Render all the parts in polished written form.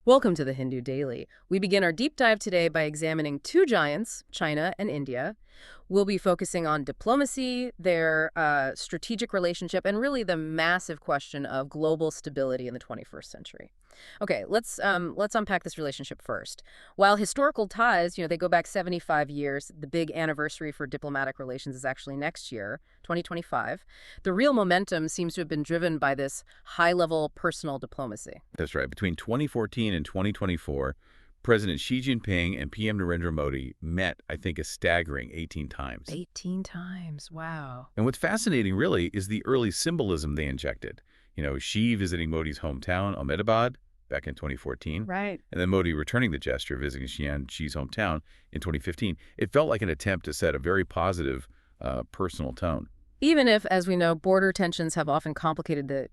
Welcome to the Hindu Daily. We begin our deep dive today by examining two giants, China and India. We'll be focusing on diplomacy, their strategic relationship, and really the massive question of global stability in the 21st century. Okay, let's unpack this relationship first. While historical ties, they go back 75 years, the big anniversary for diplomatic relations is actually next year, 2025. The real momentum seems to have been driven by this high-level personal diplomacy. That's right. Between 2014 and 2024, President Xi Jinping and PM Narendra Modi met, I think, a staggering 18 times. 18 times, wow. And what's fascinating, really, is the early symbolism they injected. Xi visiting Modi's hometown, Ahmedabad, back in 2014. Right. And then Modi returning the gesture, visiting Xi's hometown in 2015. It felt like an attempt to set a very positive, personal tone. Even if, as we know, border tensions have often complicated the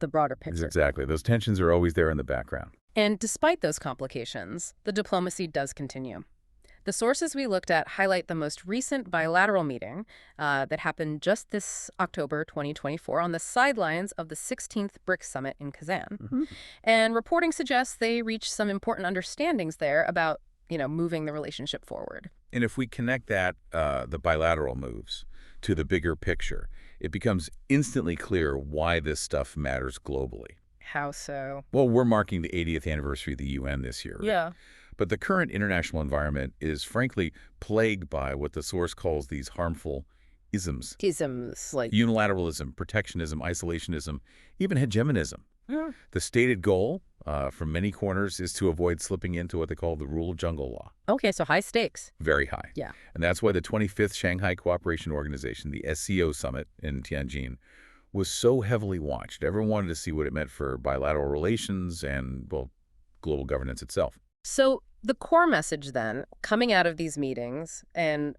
broader picture. Exactly. Those tensions are always there in the background. And despite those complications, the diplomacy does continue. The sources we looked at highlight the most recent bilateral meeting that happened just this October 2024 on the sidelines of the 16th BRICS Summit in Kazan. Mm-hmm. And reporting suggests they reached some important understandings there about, moving the relationship forward. And if we connect that, the bilateral moves, to the bigger picture, it becomes instantly clear why this stuff matters globally. How so? Well, we're marking the 80th anniversary of the UN this year. Right? Yeah. But the current international environment is, frankly, plagued by what the source calls these harmful isms. Isms, like... Unilateralism, protectionism, isolationism, even hegemonism. Yeah. The stated goal, from many corners, is to avoid slipping into what they call the rule of jungle law. Okay, so high stakes. Very high. Yeah. And that's why the 25th Shanghai Cooperation Organization, the SCO Summit in Tianjin, was so heavily watched. Everyone wanted to see what it meant for bilateral relations and, well, global governance itself. So the core message then, coming out of these meetings and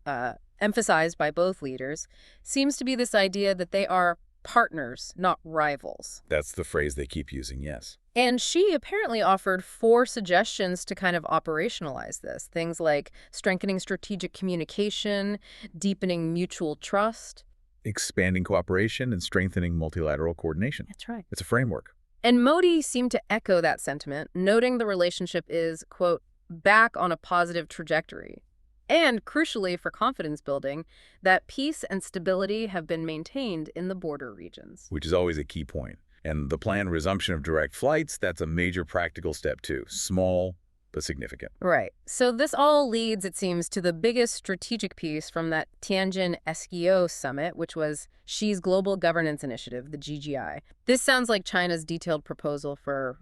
emphasized by both leaders, seems to be this idea that they are partners, not rivals. That's the phrase they keep using, yes. And she apparently offered 4 suggestions to kind of operationalize this. Things like strengthening strategic communication, deepening mutual trust. Expanding cooperation and strengthening multilateral coordination. That's right. It's a framework. And Modi seemed to echo that sentiment, noting the relationship is, quote, back on a positive trajectory. And, crucially for confidence building, that peace and stability have been maintained in the border regions. Which is always a key point. And the planned resumption of direct flights, that's a major practical step too. Small, but significant. Right. So this all leads, it seems, to the biggest strategic piece from that Tianjin SCO summit, which was Xi's Global Governance Initiative, the GGI. This sounds like China's detailed proposal for,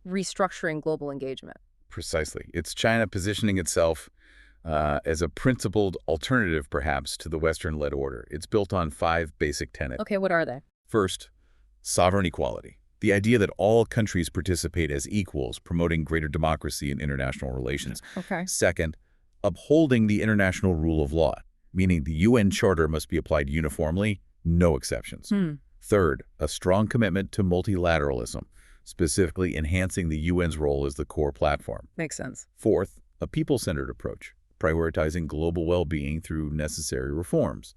restructuring global engagement. Precisely. It's China positioning itself as a principled alternative, perhaps, to the Western-led order. It's built on 5 basic tenets. Okay, what are they? First, sovereign equality. The idea that all countries participate as equals, promoting greater democracy in international relations. Okay. Second, upholding the international rule of law, meaning the UN Charter must be applied uniformly, no exceptions. Third, a strong commitment to multilateralism, specifically enhancing the UN's role as the core platform. Makes sense. Fourth, a people-centered approach, prioritizing global well-being through necessary reforms.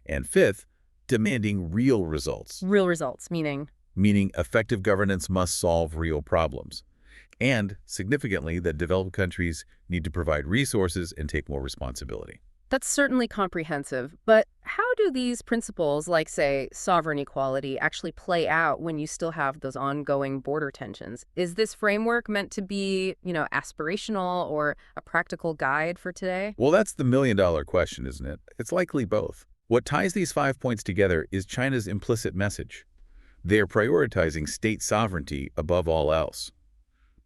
And fifth, demanding real results. Real results, meaning? Meaning effective governance must solve real problems. And, significantly, that developed countries need to provide resources and take more responsibility. That's certainly comprehensive, but how do these principles, like, say, sovereign equality, actually play out when you still have those ongoing border tensions? Is this framework meant to be, aspirational or a practical guide for today? Well, that's the million-dollar question, isn't it? It's likely both. What ties these 5 points together is China's implicit message. They are prioritizing state sovereignty above all else,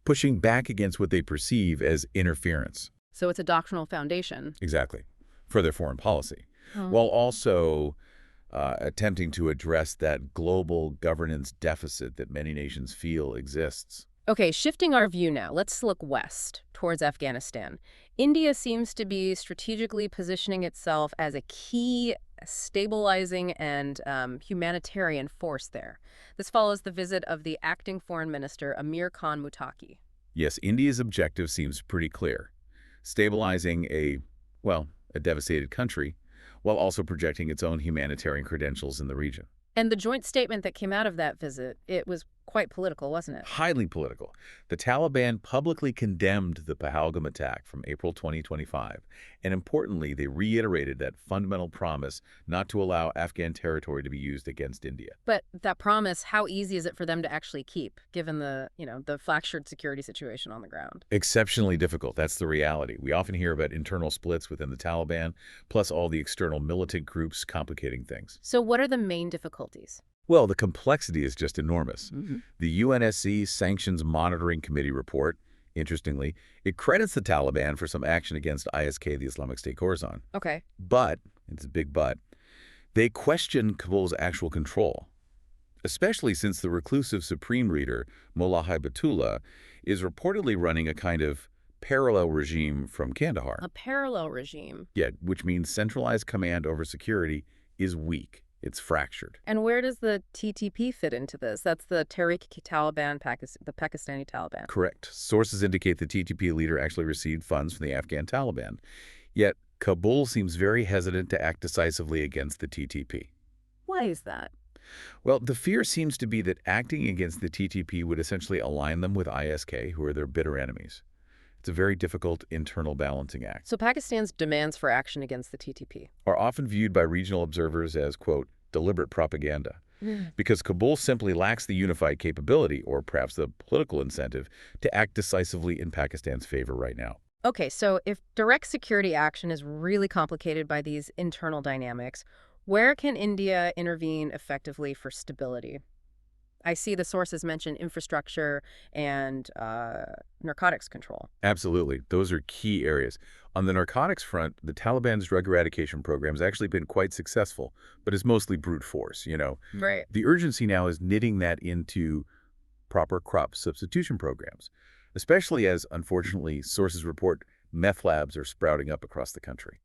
pushing back against what they perceive as interference. So it's a doctrinal foundation. Exactly, for their foreign policy, while also attempting to address that global governance deficit that many nations feel exists. Okay, shifting our view now, let's look west, towards Afghanistan. India seems to be strategically positioning itself as a key stabilizing and humanitarian force there. This follows the visit of the acting foreign minister, Amir Khan Muttaqi. Yes, India's objective seems pretty clear. Stabilizing a devastated country, while also projecting its own humanitarian credentials in the region. And the joint statement that came out of that visit, it was quite political, wasn't it? Highly political. The Taliban publicly condemned the Pahalgam attack from April 2025, and importantly, they reiterated that fundamental promise not to allow Afghan territory to be used against India. But that promise, how easy is it for them to actually keep, given the fractured security situation on the ground? Exceptionally difficult. That's the reality. We often hear about internal splits within the Taliban, plus all the external militant groups complicating things. So what are the main difficulties? Well, the complexity is just enormous. Mm-hmm. The UNSC Sanctions Monitoring Committee report, interestingly, it credits the Taliban for some action against ISK, the Islamic State Khorasan. Okay. But, it's a big but, they question Kabul's actual control, especially since the reclusive Supreme Leader, Mullah Hibatullah, is reportedly running a kind of parallel regime from Kandahar. A parallel regime. Yeah, which means centralized command over security is weak. It's fractured. And where does the TTP fit into this? That's the Tehrik-i-Taliban, the Pakistani Taliban. Correct. Sources indicate the TTP leader actually received funds from the Afghan Taliban. Yet, Kabul seems very hesitant to act decisively against the TTP. Why is that? Well, the fear seems to be that acting against the TTP would essentially align them with ISK, who are their bitter enemies. It's a very difficult internal balancing act. So Pakistan's demands for action against the TTP Are often viewed by regional observers as, quote, deliberate propaganda, because Kabul simply lacks the unified capability, or perhaps the political incentive, to act decisively in Pakistan's favor right now. Okay, so if direct security action is really complicated by these internal dynamics, where can India intervene effectively for stability? I see the sources mention infrastructure and narcotics control. Absolutely. Those are key areas. On the narcotics front, the Taliban's drug eradication program has actually been quite successful, but it's mostly brute force, you know. Right. The urgency now is knitting that into proper crop substitution programs, especially as, unfortunately, sources report meth labs are sprouting up across the country.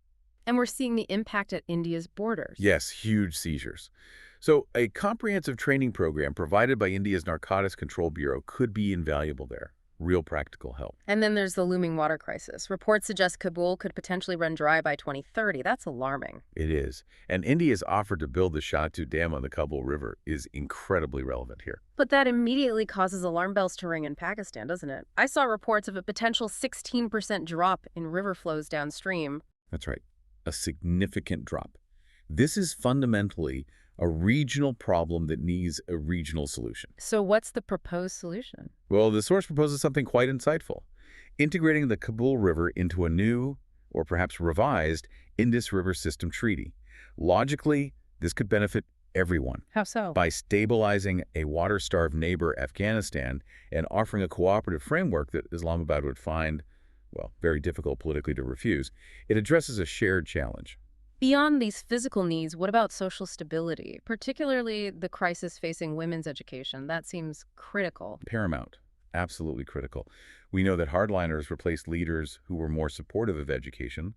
And we're seeing the impact at India's borders. Yes, huge seizures. So a comprehensive training program provided by India's Narcotics Control Bureau could be invaluable there. Real practical help. And then there's the looming water crisis. Reports suggest Kabul could potentially run dry by 2030. That's alarming. It is. And India's offer to build the Shatu Dam on the Kabul River is incredibly relevant here. But that immediately causes alarm bells to ring in Pakistan, doesn't it? I saw reports of a potential 16% drop in river flows downstream. That's right. A significant drop. This is fundamentally a regional problem that needs a regional solution. So what's the proposed solution? Well, the source proposes something quite insightful, integrating the Kabul River into a new, or perhaps revised, Indus River System Treaty. Logically, this could benefit everyone. How so? By stabilizing a water-starved neighbor, Afghanistan, and offering a cooperative framework that Islamabad would find, well, very difficult politically to refuse. It addresses a shared challenge. Beyond these physical needs, what about social stability, particularly the crisis facing women's education? That seems critical. Paramount. Absolutely critical. We know that hardliners replaced leaders who were more supportive of education,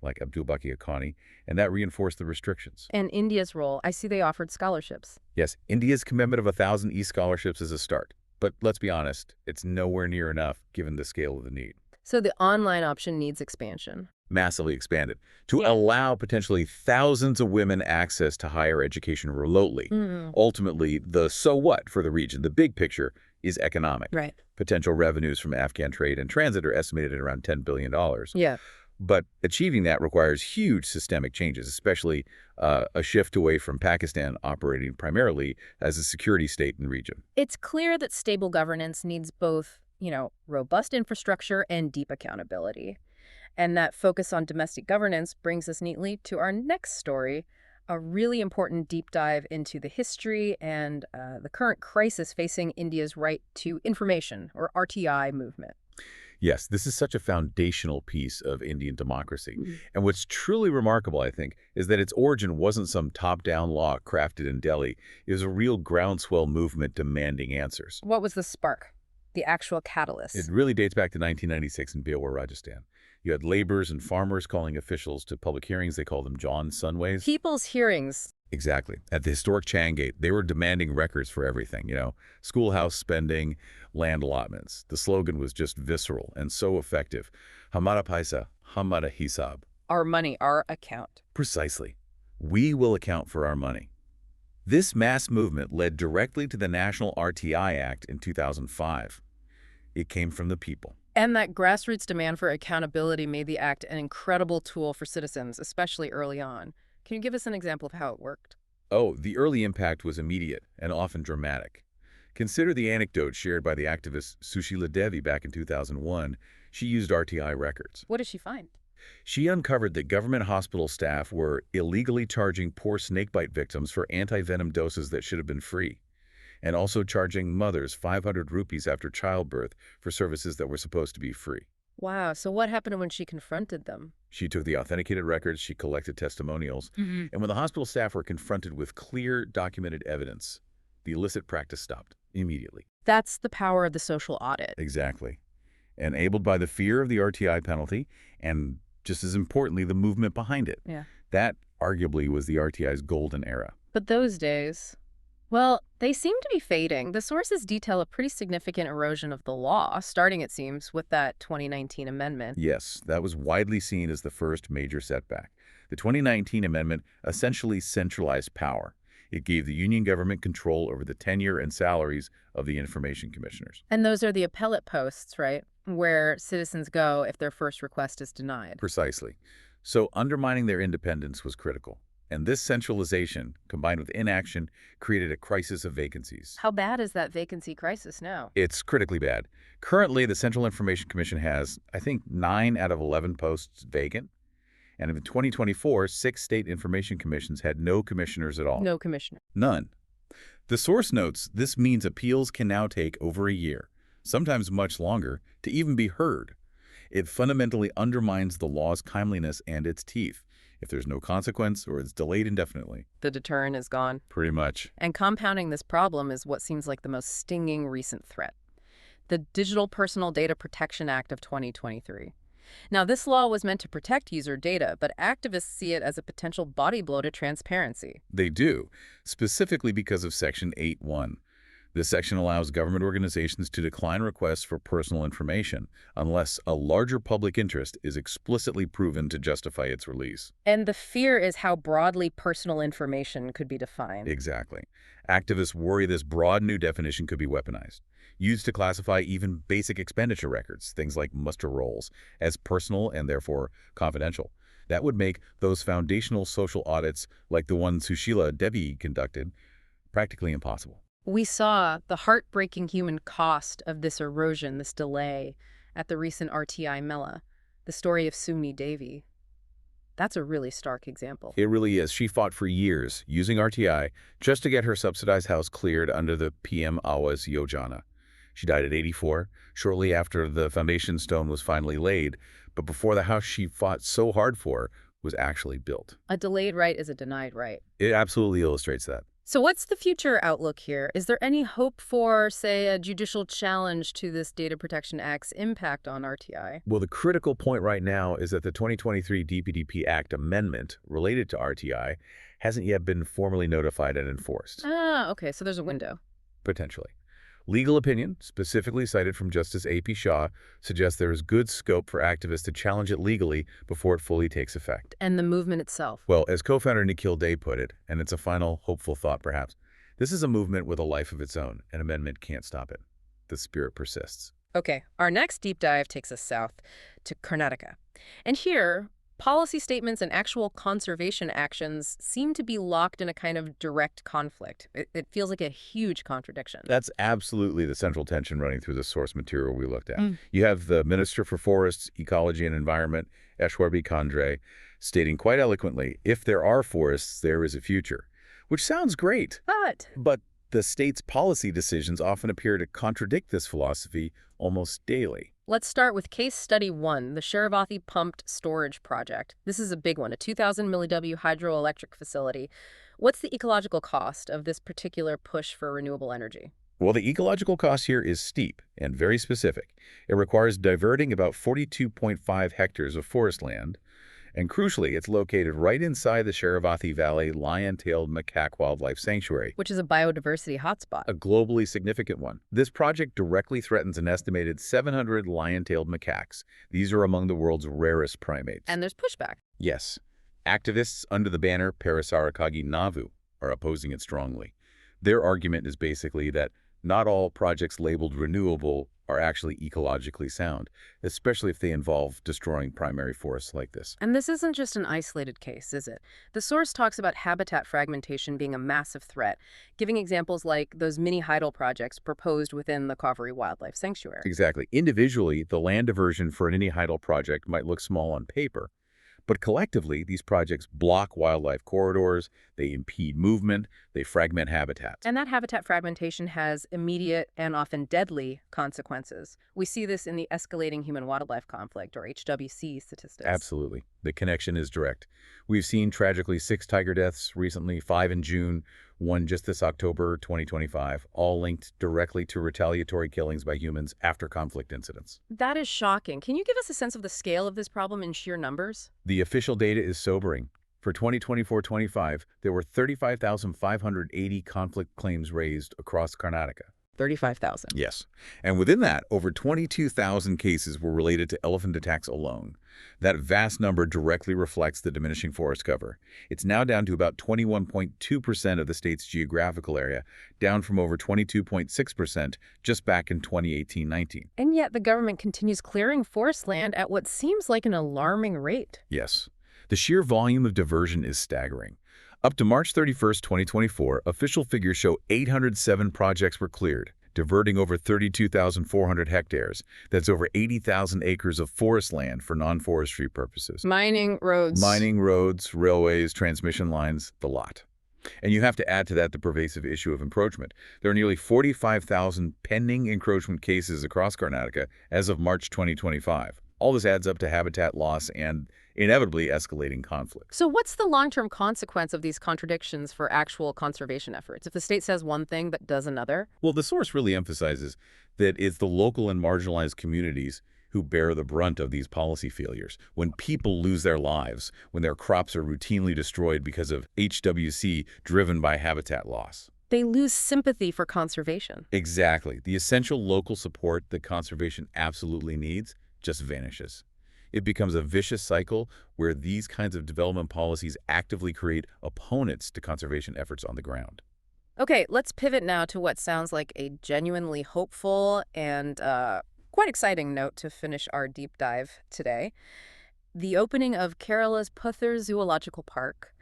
like Abdul Baki Haqqani, and that reinforced the restrictions. And India's role, I see they offered scholarships. Yes, India's commitment of 1,000 e-scholarships is a start. But let's be honest, it's nowhere near enough given the scale of the need. So the online option needs expansion. Massively expanded to allow potentially thousands of women access to higher education remotely. Ultimately, the so what for the region, the big picture, is economic. Right. Potential revenues from Afghan trade and transit are estimated at around $10 billion. Yeah. But achieving that requires huge systemic changes, especially a shift away from Pakistan operating primarily as a security state in the region. It's clear that stable governance needs both, robust infrastructure and deep accountability. And that focus on domestic governance brings us neatly to our next story, a really important deep dive into the history and the current crisis facing India's right to information, or RTI, movement. Yes, this is such a foundational piece of Indian democracy. And what's truly remarkable, I think, is that its origin wasn't some top-down law crafted in Delhi. It was a real groundswell movement demanding answers. What was the spark, the actual catalyst? It really dates back to 1996 in Bhilwar, Rajasthan. You had laborers and farmers calling officials to public hearings. They called them John Sunways. People's hearings. Exactly. At the historic Changate, they were demanding records for everything, schoolhouse spending, land allotments. The slogan was just visceral and so effective. Hamara paisa, hamara hisab. Our money, our account. Precisely. We will account for our money. This mass movement led directly to the National RTI Act in 2005. It came from the people. And that grassroots demand for accountability made the act an incredible tool for citizens, especially early on. Can you give us an example of how it worked? Oh, the early impact was immediate and often dramatic. Consider the anecdote shared by the activist Sushila Devi back in 2001. She used RTI records. What did she find? She uncovered that government hospital staff were illegally charging poor snakebite victims for anti-venom doses that should have been free, and also charging mothers 500 rupees after childbirth for services that were supposed to be free. Wow, so what happened when she confronted them? She took the authenticated records, she collected testimonials, and when the hospital staff were confronted with clear, documented evidence, the illicit practice stopped immediately. That's the power of the social audit. Exactly. Enabled by the fear of the RTI penalty, and just as importantly, the movement behind it. Yeah. That arguably was the RTI's golden era. But those days, well, they seem to be fading. The sources detail a pretty significant erosion of the law, starting, it seems, with that 2019 amendment. Yes, that was widely seen as the first major setback. The 2019 amendment essentially centralized power. It gave the union government control over the tenure and salaries of the information commissioners. And those are the appellate posts, right? Where citizens go if their first request is denied. Precisely. So undermining their independence was critical. And this centralization, combined with inaction, created a crisis of vacancies. How bad is that vacancy crisis now? It's critically bad. Currently, the Central Information Commission has, I think, 9 out of 11 posts vacant. And in 2024, 6 state information commissions had no commissioners at all. No commissioner. None. The source notes this means appeals can now take over a year, sometimes much longer, to even be heard. It fundamentally undermines the law's timeliness and its teeth if there's no consequence or it's delayed indefinitely. The deterrent is gone. Pretty much. And compounding this problem is what seems like the most stinging recent threat: the Digital Personal Data Protection Act of 2023. Now, this law was meant to protect user data, but activists see it as a potential body blow to transparency. They do, specifically because of Section 8.1. This section allows government organizations to decline requests for personal information unless a larger public interest is explicitly proven to justify its release. And the fear is how broadly personal information could be defined. Exactly. Activists worry this broad new definition could be weaponized, used to classify even basic expenditure records, things like muster rolls, as personal and therefore confidential. That would make those foundational social audits, like the one Sushila Devi conducted, practically impossible. We saw the heartbreaking human cost of this erosion, this delay, at the recent RTI Mela, the story of Sumi Devi. That's a really stark example. It really is. She fought for years, using RTI, just to get her subsidized house cleared under the PM Awas Yojana. She died at 84, shortly after the foundation stone was finally laid, but before the house she fought so hard for was actually built. A delayed right is a denied right. It absolutely illustrates that. So what's the future outlook here? Is there any hope for, say, a judicial challenge to this Data Protection Act's impact on RTI? Well, the critical point right now is that the 2023 DPDP Act amendment related to RTI hasn't yet been formally notified and enforced. Ah, okay, so there's a window. Potentially. Legal opinion, specifically cited from Justice A.P. Shah, suggests there is good scope for activists to challenge it legally before it fully takes effect. And the movement itself? Well, as co-founder Nikhil Day put it, and it's a final hopeful thought perhaps, this is a movement with a life of its own. An amendment can't stop it. The spirit persists. Okay, our next deep dive takes us south to Karnataka. And here, policy statements and actual conservation actions seem to be locked in a kind of direct conflict. It feels like a huge contradiction. That's absolutely the central tension running through the source material we looked at. You have the Minister for Forests, Ecology and Environment, Eshwarbi Khandre, stating quite eloquently, if there are forests, there is a future, which sounds great. But the state's policy decisions often appear to contradict this philosophy almost daily. Let's start with case study 1, the Sharavathi Pumped Storage Project. This is a big one, a 2,000 milliW hydroelectric facility. What's the ecological cost of this particular push for renewable energy? Well, the ecological cost here is steep and very specific. It requires diverting about 42.5 hectares of forest land, and crucially, it's located right inside the Sharavathi Valley Lion-Tailed Macaque Wildlife Sanctuary, Which is a biodiversity hotspot. a globally significant one. This project directly threatens an estimated 700 lion-tailed macaques. These are among the world's rarest primates. And there's pushback. Yes, activists under the banner Parisarakagi Navu are opposing it strongly. Their argument is basically that not all projects labeled renewable are actually ecologically sound, especially if they involve destroying primary forests like this. And this isn't just an isolated case, is it? The source talks about habitat fragmentation being a massive threat, giving examples like those mini hydel projects proposed within the Kaveri Wildlife Sanctuary. Exactly. Individually, the land diversion for any hydel project might look small on paper, but collectively, these projects block wildlife corridors, they impede movement, they fragment habitats. And that habitat fragmentation has immediate and often deadly consequences. We see this in the escalating human-wildlife conflict, or HWC statistics. Absolutely. The connection is direct. We've seen tragically 6 tiger deaths recently, 5 in June, 1 just this October 2025, all linked directly to retaliatory killings by humans after conflict incidents. That is shocking. Can you give us a sense of the scale of this problem in sheer numbers? The official data is sobering. For 2024-25, there were 35,580 conflict claims raised across Karnataka. 35,000. Yes. And within that, over 22,000 cases were related to elephant attacks alone. That vast number directly reflects the diminishing forest cover. It's now down to about 21.2% of the state's geographical area, down from over 22.6% just back in 2018-19. And yet the government continues clearing forest land at what seems like an alarming rate. Yes. The sheer volume of diversion is staggering. Up to March 31, 2024, official figures show 807 projects were cleared, diverting over 32,400 hectares. That's over 80,000 acres of forest land for non-forestry purposes. Mining, roads, railways, transmission lines, the lot. And you have to add to that the pervasive issue of encroachment. There are nearly 45,000 pending encroachment cases across Karnataka as of March 2025. All this adds up to habitat loss and inevitably escalating conflict. So what's the long-term consequence of these contradictions for actual conservation efforts? If the state says one thing but does another? Well, the source really emphasizes that it's the local and marginalized communities who bear the brunt of these policy failures. When people lose their lives, when their crops are routinely destroyed because of HWC driven by habitat loss. They lose sympathy for conservation. Exactly. The essential local support that conservation absolutely needs just vanishes. It becomes a vicious cycle where these kinds of development policies actively create opponents to conservation efforts on the ground. Okay, let's pivot now to what sounds like a genuinely hopeful and quite exciting note to finish our deep dive today. The opening of Kerala's Puthur Zoological Park.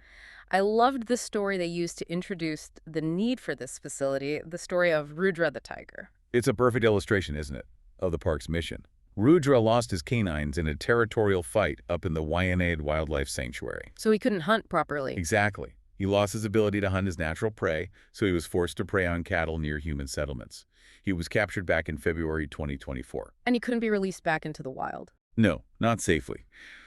I loved the story they used to introduce the need for this facility, the story of Rudra the tiger. It's a perfect illustration, isn't it, of the park's mission. Rudra lost his canines in a territorial fight up in the Wayanad Wildlife Sanctuary. So he couldn't hunt properly. Exactly. He lost his ability to hunt his natural prey, so he was forced to prey on cattle near human settlements. He was captured back in February 2024. And he couldn't be released back into the wild. No, not safely.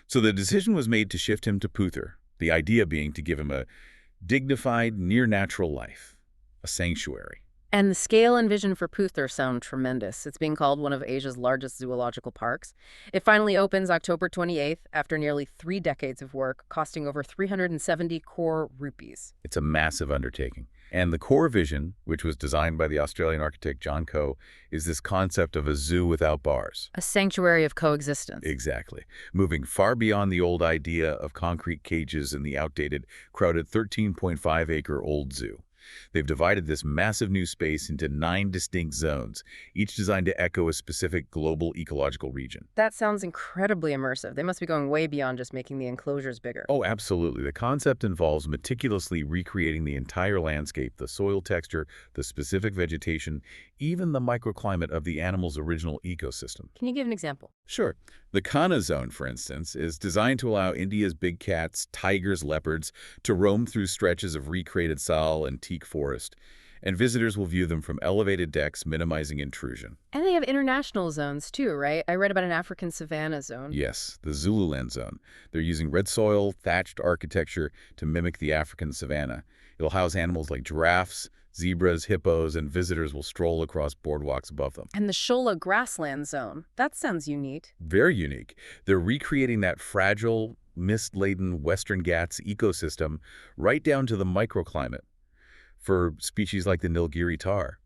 So the decision was made to shift him to Puthur, the idea being to give him a dignified, near-natural life, a sanctuary. And the scale and vision for Puthur sound tremendous. It's being called one of Asia's largest zoological parks. It finally opens October 28th after nearly 3 decades of work, costing over 370 crore rupees. It's a massive undertaking. And the core vision, which was designed by the Australian architect John Coe, is this concept of a zoo without bars. A sanctuary of coexistence. Exactly. Moving far beyond the old idea of concrete cages in the outdated, crowded 13.5-acre-old zoo. They've divided this massive new space into 9 distinct zones, each designed to echo a specific global ecological region. That sounds incredibly immersive. They must be going way beyond just making the enclosures bigger. Oh, absolutely. The concept involves meticulously recreating the entire landscape, the soil texture, the specific vegetation, even the microclimate of the animal's original ecosystem. Can you give an example? Sure. The Kana zone, for instance, is designed to allow India's big cats, tigers, leopards to roam through stretches of recreated sal and teak forest, and visitors will view them from elevated decks, minimizing intrusion. And they have international zones too, right? I read about an African savanna zone. Yes, the Zululand zone. They're using red soil, thatched architecture to mimic the African savanna. It'll house animals like giraffes, zebras, hippos, and visitors will stroll across boardwalks above them. And the Shola grassland zone. That sounds unique. Very unique. They're recreating that fragile, mist-laden Western Ghats ecosystem right down to the microclimate for species like the Nilgiri tar.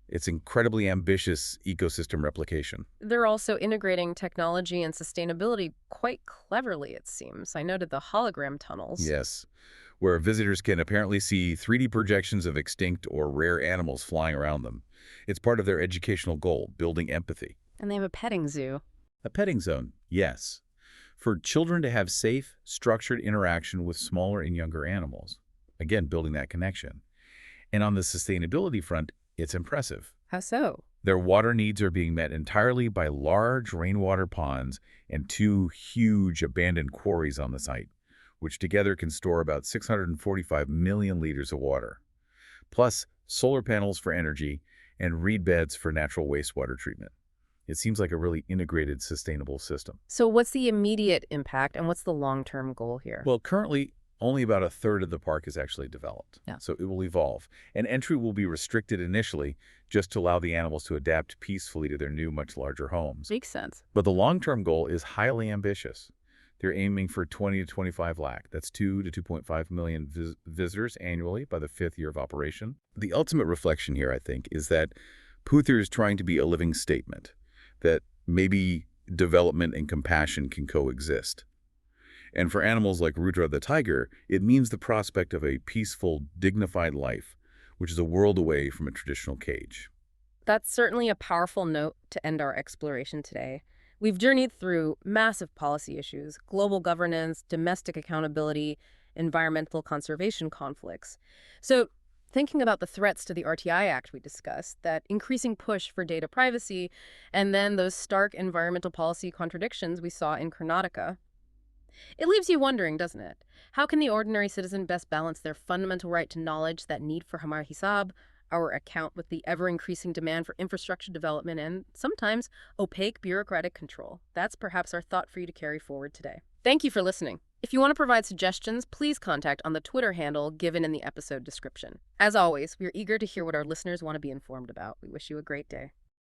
It's incredibly ambitious ecosystem replication. They're also integrating technology and sustainability quite cleverly, it seems. I noted the hologram tunnels. Yes. where visitors can apparently see 3D projections of extinct or rare animals flying around them. It's part of their educational goal, building empathy. And they have a petting zoo. A petting zone, yes. For children to have safe, structured interaction with smaller and younger animals. Again, building that connection. And on the sustainability front, it's impressive. How so? Their water needs are being met entirely by large rainwater ponds and 2 huge abandoned quarries on the site, which together can store about 645 million liters of water. Plus, solar panels for energy and reed beds for natural wastewater treatment. It seems like a really integrated, sustainable system. So what's the immediate impact and what's the long-term goal here? Well, currently, only about a third of the park is actually developed. Yeah. So it will evolve. And entry will be restricted initially just to allow the animals to adapt peacefully to their new, much larger homes. Makes sense. But the long-term goal is highly ambitious. They're aiming for 20 to 25 lakh. That's 2 to 2.5 million visitors annually by the 5th year of operation. The ultimate reflection here, I think, is that Puthur is trying to be a living statement that maybe development and compassion can coexist. And for animals like Rudra the tiger, it means the prospect of a peaceful, dignified life, which is a world away from a traditional cage. That's certainly a powerful note to end our exploration today. We've journeyed through massive policy issues, global governance, domestic accountability, environmental conservation conflicts. So, thinking about the threats to the RTI Act we discussed, that increasing push for data privacy, and then those stark environmental policy contradictions we saw in Karnataka, it leaves you wondering, doesn't it? How can the ordinary citizen best balance their fundamental right to knowledge, that need for Hamar Hisab, our account with the ever-increasing demand for infrastructure development, and sometimes opaque bureaucratic control? That's perhaps our thought for you to carry forward today. Thank you for listening. If you want to provide suggestions, please contact on the Twitter handle given in the episode description. As always, we're eager to hear what our listeners want to be informed about. We wish you a great day.